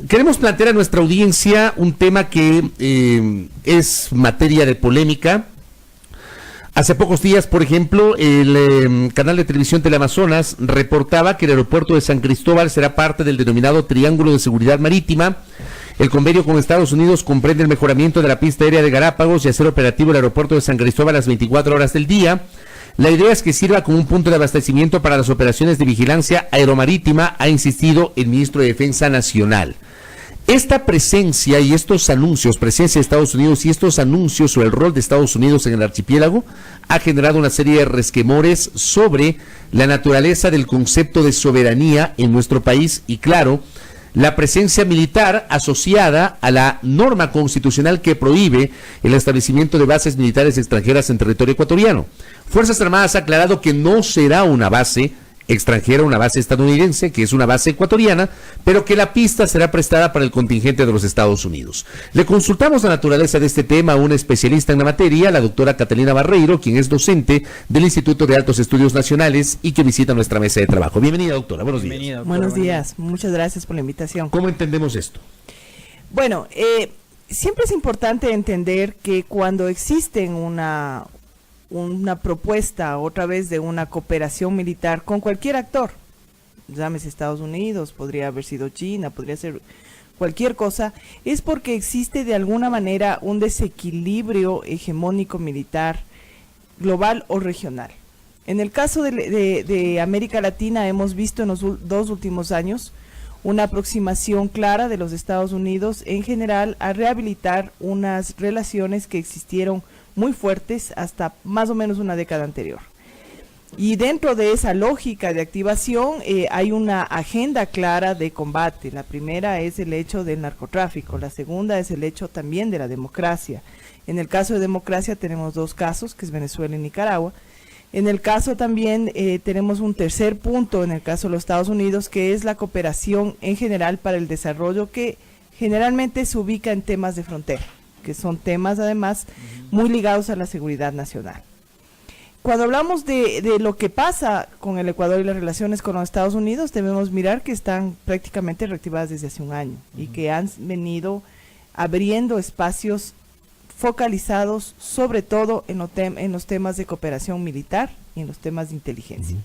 Queremos plantear a nuestra audiencia un tema que es materia de polémica. Hace pocos días, por ejemplo, el canal de televisión Teleamazonas reportaba que el aeropuerto de San Cristóbal será parte del denominado Triángulo de Seguridad Marítima. El convenio con Estados Unidos comprende el mejoramiento de la pista aérea de Galápagos y hacer operativo el aeropuerto de San Cristóbal a las 24 horas del día. La idea es que sirva como un punto de abastecimiento para las operaciones de vigilancia aeromarítima, ha insistido el ministro de Defensa Nacional. Esta presencia y estos anuncios, presencia de Estados Unidos y estos anuncios sobre el rol de Estados Unidos en el archipiélago, ha generado una serie de resquemores sobre la naturaleza del concepto de soberanía en nuestro país y, claro, la presencia militar asociada a la norma constitucional que prohíbe el establecimiento de bases militares extranjeras en territorio ecuatoriano. Fuerzas Armadas ha aclarado que no será una base extranjera, una base estadounidense, que es una base ecuatoriana, pero que la pista será prestada para el contingente de los Estados Unidos. Le consultamos la naturaleza de este tema a una especialista en la materia, la doctora Catalina Barreiro, quien es docente del Instituto de Altos Estudios Nacionales y que visita nuestra mesa de trabajo. Bienvenida, doctora. Buenos días. Doctora, buenos días. Muchas gracias por la invitación. ¿Cómo entendemos esto? Bueno, siempre es importante entender que cuando existen una propuesta otra vez de una cooperación militar con cualquier actor, llámese Estados Unidos, podría haber sido China, podría ser cualquier cosa, es porque existe de alguna manera un desequilibrio hegemónico militar global o regional. En el caso de América Latina hemos visto en los dos últimos años una aproximación clara de los Estados Unidos en general a rehabilitar unas relaciones que existieron muy fuertes hasta más o menos una década anterior. Y dentro de esa lógica de activación hay una agenda clara de combate. La primera es el hecho del narcotráfico, la segunda es el hecho también de la democracia. En el caso de democracia tenemos dos casos, que es Venezuela y Nicaragua. En el caso también tenemos un tercer punto, en el caso de los Estados Unidos, que es la cooperación en general para el desarrollo, que generalmente se ubica en temas de frontera, que son temas además muy ligados a la seguridad nacional. Cuando hablamos de lo que pasa con el Ecuador y las relaciones con los Estados Unidos, debemos mirar que están prácticamente reactivadas desde hace un año y que han venido abriendo espacios focalizados sobre todo en los temas de cooperación militar y en los temas de inteligencia.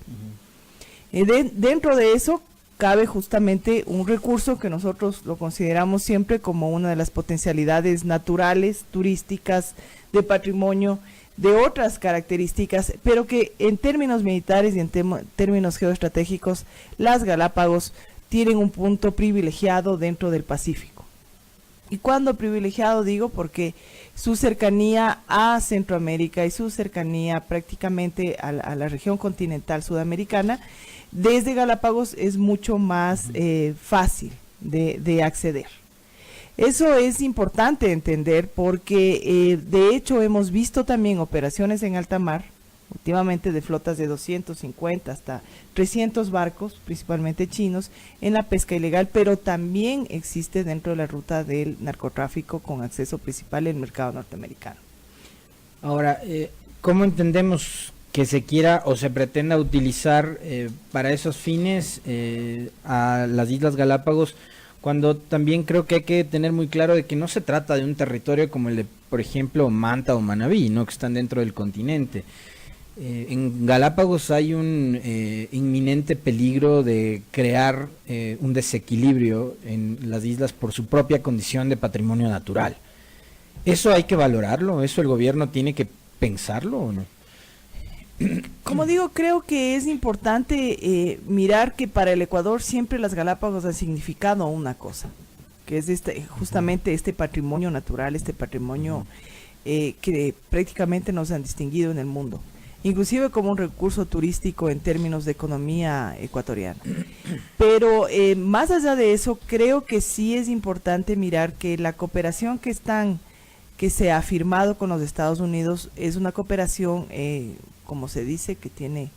Dentro de eso cabe justamente un recurso que nosotros lo consideramos siempre como una de las potencialidades naturales, turísticas, de patrimonio, de otras características, pero que en términos militares y en términos geoestratégicos, las Galápagos tienen un punto privilegiado dentro del Pacífico. ¿Y cuándo privilegiado? Digo porque su cercanía a Centroamérica y su cercanía prácticamente a la región continental sudamericana, desde Galápagos es mucho más fácil de acceder. Eso es importante entender porque de hecho hemos visto también operaciones en alta mar, últimamente de flotas de 250 hasta 300 barcos, principalmente chinos, en la pesca ilegal, pero también existe dentro de la ruta del narcotráfico con acceso principal al mercado norteamericano. Ahora, ¿cómo entendemos que se quiera o se pretenda utilizar para esos fines a las Islas Galápagos, cuando también creo que hay que tener muy claro de que no se trata de un territorio como el de, por ejemplo, Manta o Manabí, ¿no?, que están dentro del continente? En Galápagos hay un inminente peligro de crear un desequilibrio en las islas por su propia condición de patrimonio natural. ¿Eso hay que valorarlo? ¿Eso el gobierno tiene que pensarlo o no? Como digo, creo que es importante mirar que para el Ecuador siempre las Galápagos han significado una cosa, que es justamente este patrimonio natural, este patrimonio que prácticamente nos han distinguido en el mundo, inclusive como un recurso turístico en términos de economía ecuatoriana. Pero más allá de eso, creo que sí es importante mirar que la cooperación que se ha firmado con los Estados Unidos es una cooperación, como se dice, que tiene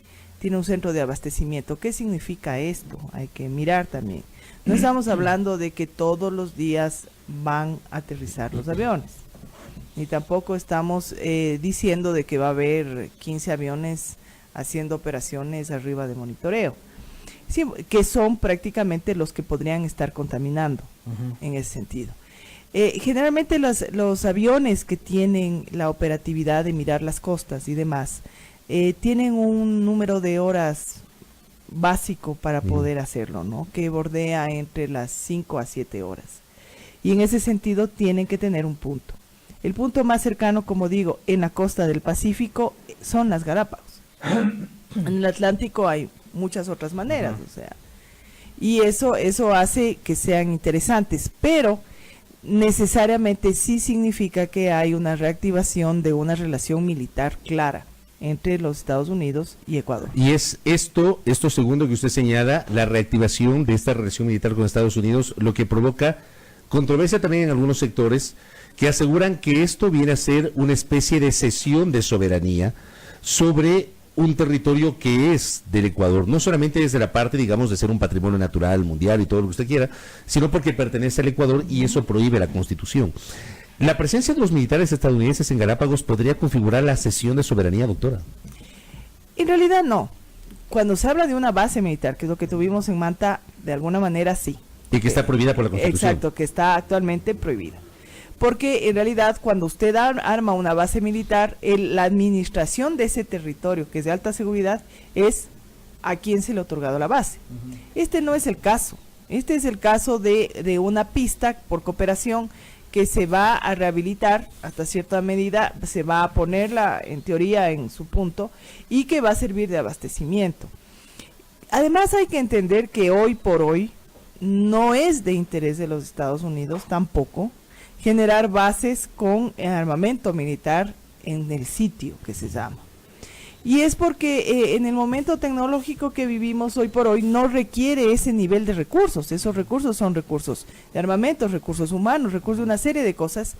un centro de abastecimiento. ¿Qué significa esto? Hay que mirar también. No estamos hablando de que todos los días van a aterrizar los aviones, ni tampoco estamos diciendo de que va a haber 15 aviones haciendo operaciones arriba de monitoreo. Sí, que son prácticamente los que podrían estar contaminando en ese sentido. Generalmente los aviones que tienen la operatividad de mirar las costas y demás, tienen un número de horas básico para poder hacerlo, ¿no? Que bordea entre las 5 a 7 horas. Y en ese sentido tienen que tener un punto. El punto más cercano, como digo, en la costa del Pacífico son las Galápagos. En el Atlántico hay muchas otras maneras, o sea, y eso hace que sean interesantes, pero necesariamente sí significa que hay una reactivación de una relación militar clara entre los Estados Unidos y Ecuador. Y es esto segundo que usted señala, la reactivación de esta relación militar con Estados Unidos, lo que provoca controversia también en algunos sectores que aseguran que esto viene a ser una especie de cesión de soberanía sobre un territorio que es del Ecuador, no solamente desde la parte, digamos, de ser un patrimonio natural, mundial y todo lo que usted quiera, sino porque pertenece al Ecuador y eso prohíbe la Constitución. ¿La presencia de los militares estadounidenses en Galápagos podría configurar la cesión de soberanía, doctora? En realidad no. Cuando se habla de una base militar, que es lo que tuvimos en Manta, de alguna manera sí. Y que está prohibida por la Constitución. Exacto, que está actualmente prohibida. Porque en realidad cuando usted arma una base militar, la administración de ese territorio, que es de alta seguridad, es a quien se le ha otorgado la base. Este no es el caso. Este es el caso de una pista por cooperación que se va a rehabilitar hasta cierta medida, se va a ponerla en teoría en su punto y que va a servir de abastecimiento. Además hay que entender que hoy por hoy no es de interés de los Estados Unidos tampoco generar bases con armamento militar en el sitio que se llama. Y es porque en el momento tecnológico que vivimos hoy por hoy no requiere ese nivel de recursos. Esos recursos son recursos de armamento, recursos humanos, recursos de una serie de cosas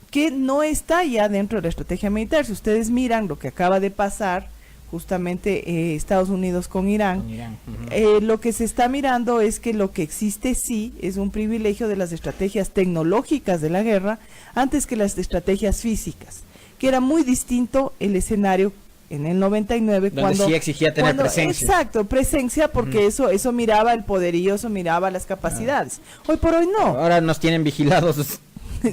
que no está ya dentro de la estrategia militar. Si ustedes miran lo que acaba de pasar, justamente Estados Unidos con Irán, lo que se está mirando es que lo que existe sí es un privilegio de las estrategias tecnológicas de la guerra antes que las estrategias físicas, que era muy distinto el escenario en el 99 cuando sí exigía tener presencia. Exacto, presencia, porque eso miraba el poderío, eso miraba las capacidades. Hoy por hoy no. Ahora nos tienen vigilados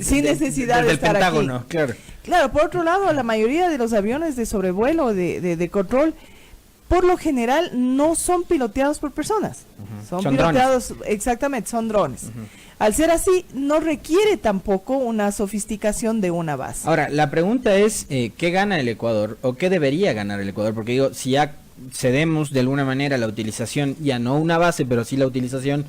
sin necesidad de estar Pentágono, aquí. Claro. Claro, por otro lado, la mayoría de los aviones de sobrevuelo, de control, por lo general no son piloteados por personas. Son piloteados, drones. Exactamente, son drones. Al ser así, no requiere tampoco una sofisticación de una base. Ahora, la pregunta es, ¿qué gana el Ecuador? ¿O qué debería ganar el Ecuador? Porque digo, si ya cedemos de alguna manera la utilización, ya no una base, pero sí la utilización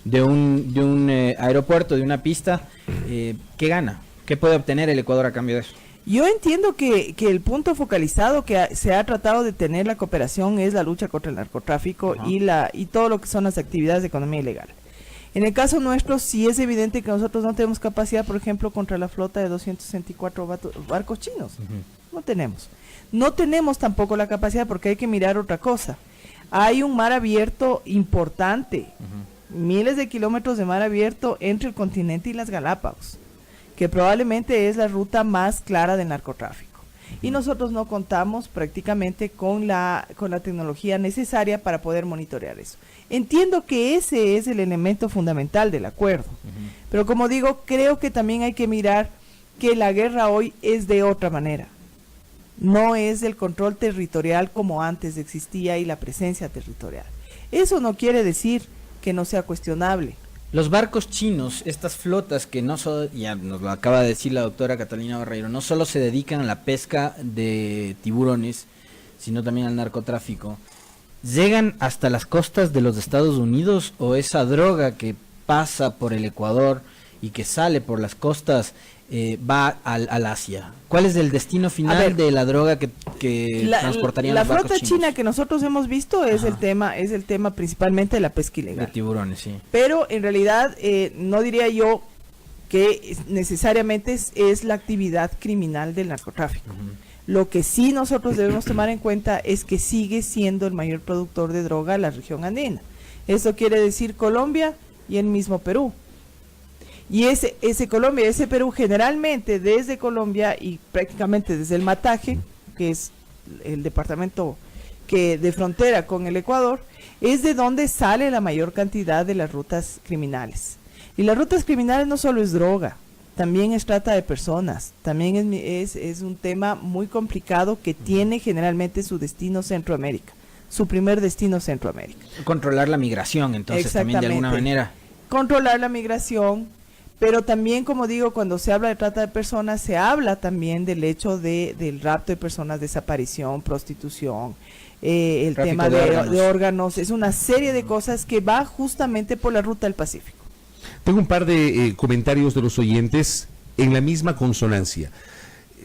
de un aeropuerto, de una pista, ¿qué gana? ¿Qué puede obtener el Ecuador a cambio de eso? Yo entiendo que el punto focalizado que se ha tratado de tener la cooperación es la lucha contra el narcotráfico y todo lo que son las actividades de economía ilegal. En el caso nuestro sí es evidente que nosotros no tenemos capacidad, por ejemplo, contra la flota de 264 barcos chinos. No tenemos. No tenemos tampoco la capacidad porque hay que mirar otra cosa. Hay un mar abierto importante, miles de kilómetros de mar abierto entre el continente y las Galápagos, que probablemente es la ruta más clara del narcotráfico. Y nosotros no contamos prácticamente con la tecnología necesaria para poder monitorear eso. Entiendo que ese es el elemento fundamental del acuerdo, pero como digo, creo que también hay que mirar que la guerra hoy es de otra manera. No es del control territorial como antes existía y la presencia territorial. Eso no quiere decir que no sea cuestionable. Los barcos chinos, estas flotas que no solo, ya nos lo acaba de decir la doctora Catalina Barreiro, no solo se dedican a la pesca de tiburones, sino también al narcotráfico, ¿llegan hasta las costas de los Estados Unidos o esa droga que pasa por el Ecuador y que sale por las costas va al Asia? ¿Cuál es el destino final de la droga que transportarían los barcos chinos? La flota china que nosotros hemos visto es el tema principalmente de la pesca ilegal. De tiburones, sí. Pero en realidad no diría yo que necesariamente es la actividad criminal del narcotráfico. Lo que sí nosotros debemos tomar en cuenta es que sigue siendo el mayor productor de droga la región andina. Eso quiere decir Colombia y el mismo Perú. Y ese Colombia, ese Perú, generalmente desde Colombia y prácticamente desde el Mataje, que es el departamento que de frontera con el Ecuador, es de donde sale la mayor cantidad de las rutas criminales. Y las rutas criminales no solo es droga, también es trata de personas, también es un tema muy complicado que tiene generalmente su destino Centroamérica, su primer destino Centroamérica. Controlar la migración, entonces, también de alguna manera. Controlar la migración, pero también, como digo, cuando se habla de trata de personas, se habla también del hecho del rapto de personas, desaparición, prostitución, el Tráfico tema de órganos, es una serie de cosas que va justamente por la ruta del Pacífico. Tengo un par de comentarios de los oyentes en la misma consonancia.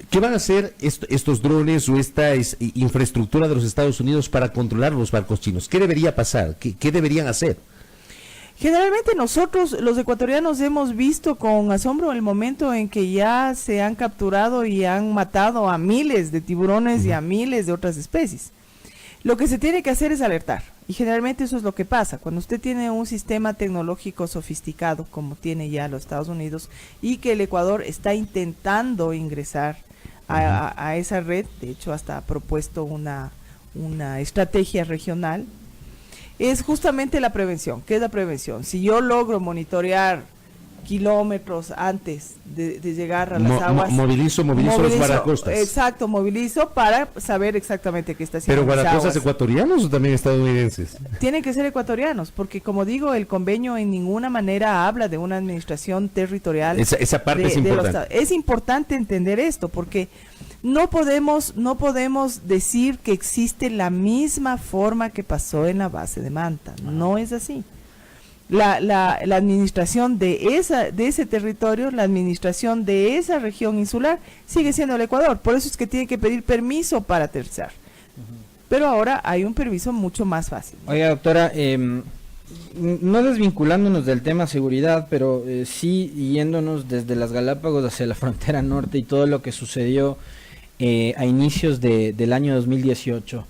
¿Qué van a hacer estos drones o esta infraestructura de los Estados Unidos para controlar los barcos chinos? ¿Qué debería pasar? ¿Qué deberían hacer? Generalmente nosotros, los ecuatorianos, hemos visto con asombro el momento en que ya se han capturado y han matado a miles de tiburones y a miles de otras especies. Lo que se tiene que hacer es alertar, y generalmente eso es lo que pasa. Cuando usted tiene un sistema tecnológico sofisticado, como tiene ya los Estados Unidos, y que el Ecuador está intentando ingresar a esa red, de hecho hasta ha propuesto una estrategia regional, es justamente la prevención. ¿Qué es la prevención? Si yo logro monitorear kilómetros antes de llegar a las aguas, movilizo los guardacostas. Exacto, movilizo para saber exactamente qué está haciendo. ¿Pero guardacostas ecuatorianos o también estadounidenses? Tienen que ser ecuatorianos, porque como digo, el convenio en ninguna manera habla de una administración territorial. Esa parte es importante. Es importante entender esto, porque no podemos decir que existe la misma forma que pasó en la base de Manta. No es así. La administración de ese territorio, la administración de esa región insular sigue siendo el Ecuador. Por eso es que tiene que pedir permiso para aterrizar. Pero ahora hay un permiso mucho más fácil. Oiga, doctora, no desvinculándonos del tema seguridad, pero sí yéndonos desde las Galápagos hacia la frontera norte y todo lo que sucedió a inicios del año 2018.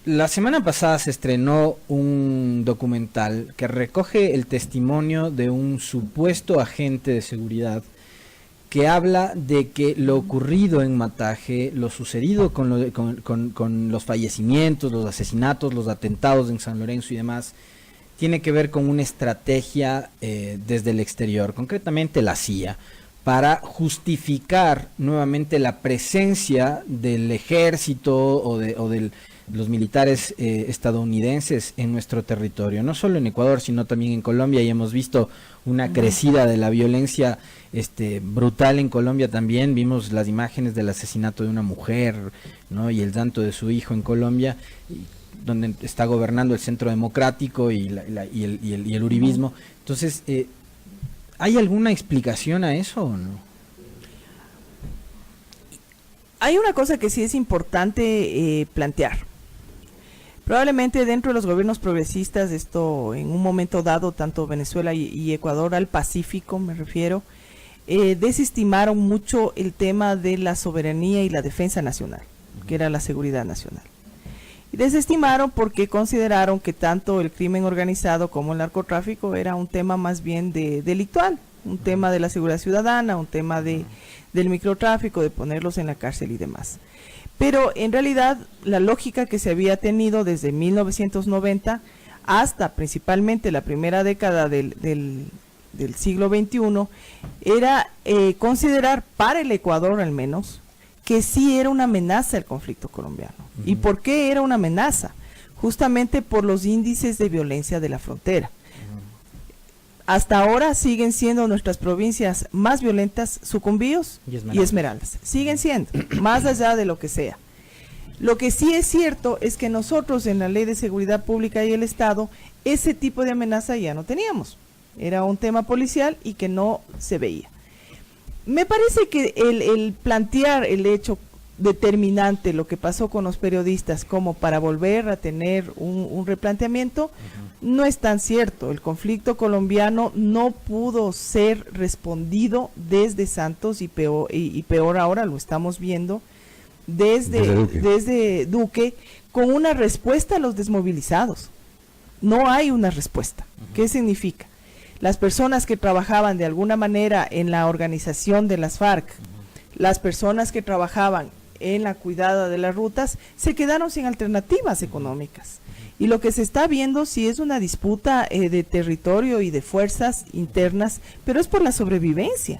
La semana pasada se estrenó un documental que recoge el testimonio de un supuesto agente de seguridad que habla de que lo ocurrido en Mataje, lo sucedido con los fallecimientos, los asesinatos, los atentados en San Lorenzo y demás, tiene que ver con una estrategia desde el exterior, concretamente la CIA, para justificar nuevamente la presencia del ejército o de los militares estadounidenses en nuestro territorio, no solo en Ecuador, sino también en Colombia, y hemos visto una crecida de la violencia brutal en Colombia también. Vimos las imágenes del asesinato de una mujer, ¿no? Y el llanto de su hijo en Colombia, donde está gobernando el Centro Democrático y el uribismo. Entonces, ¿hay alguna explicación a eso o no? Hay una cosa que sí es importante plantear. Probablemente dentro de los gobiernos progresistas, esto en un momento dado, tanto Venezuela y Ecuador, al Pacífico me refiero, desestimaron mucho el tema de la soberanía y la defensa nacional, que era la seguridad nacional. Y desestimaron porque consideraron que tanto el crimen organizado como el narcotráfico era un tema más bien delictual, un tema de la seguridad ciudadana, un tema del microtráfico, de ponerlos en la cárcel y demás. Pero en realidad la lógica que se había tenido desde 1990 hasta principalmente la primera década del siglo XXI era considerar, para el Ecuador al menos, que sí era una amenaza el conflicto colombiano. ¿Y por qué era una amenaza? Justamente por los índices de violencia de la frontera. Hasta ahora siguen siendo nuestras provincias más violentas Sucumbíos y Esmeraldas. Siguen siendo, más allá de lo que sea. Lo que sí es cierto es que nosotros en la Ley de Seguridad Pública y el Estado, ese tipo de amenaza ya no teníamos. Era un tema policial y que no se veía. Me parece que el plantear el hecho determinante, lo que pasó con los periodistas, como para volver a tener un replanteamiento, no es tan cierto. El conflicto colombiano no pudo ser respondido desde Santos y peor ahora lo estamos viendo desde Duque, con una respuesta a los desmovilizados. No hay una respuesta. ¿Qué significa? Las personas que trabajaban de alguna manera en la organización de las FARC, las personas que trabajaban en la cuidada de las rutas, se quedaron sin alternativas económicas. Y lo que se está viendo sí es una disputa de territorio y de fuerzas internas, pero es por la sobrevivencia.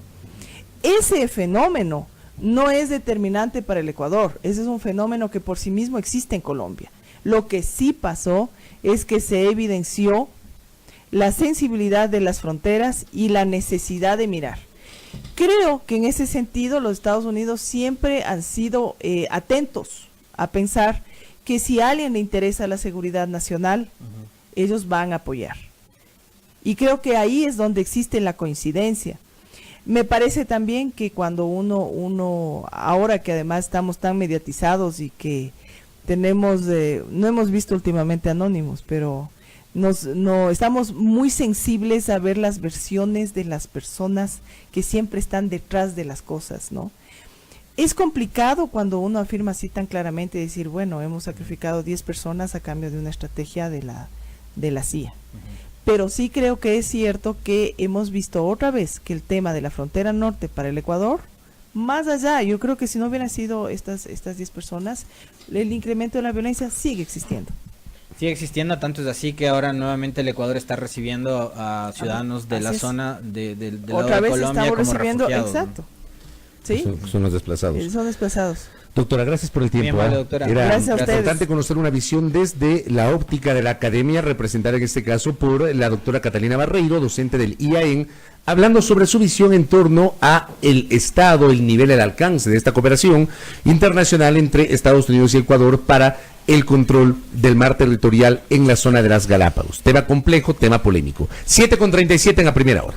Ese fenómeno no es determinante para el Ecuador, ese es un fenómeno que por sí mismo existe en Colombia. Lo que sí pasó es que se evidenció la sensibilidad de las fronteras y la necesidad de mirar. Creo que en ese sentido los Estados Unidos siempre han sido atentos a pensar que si a alguien le interesa la seguridad nacional, ellos van a apoyar. Y creo que ahí es donde existe la coincidencia. Me parece también que cuando uno ahora que además estamos tan mediatizados y que tenemos, no hemos visto últimamente Anónimos, pero no estamos muy sensibles a ver las versiones de las personas que siempre están detrás de las cosas, ¿no? Es complicado cuando uno afirma así tan claramente, decir, bueno, hemos sacrificado 10 personas a cambio de una estrategia de la CIA. Pero sí creo que es cierto que hemos visto otra vez que el tema de la frontera norte para el Ecuador, más allá, yo creo que si no hubieran sido estas 10 personas, el incremento de la violencia sigue existiendo. Sigue existiendo, tanto es así que ahora nuevamente el Ecuador está recibiendo a ciudadanos de la zona del lado otra de vez Colombia estamos como recibiendo, refugiados, exacto. ¿no? ¿Sí? Son los desplazados. Son desplazados. Doctora, gracias por el tiempo. Bien, vale, doctora. Era Gracias a ustedes. importante conocer una visión desde la óptica de la academia, representada en este caso por la doctora Catalina Barreiro, docente del IAEN, hablando sobre su visión en torno a el estado, el nivel, el alcance de esta cooperación internacional entre Estados Unidos y Ecuador para el control del mar territorial en la zona de las Galápagos. Tema complejo, tema polémico. 7:37 en la primera hora.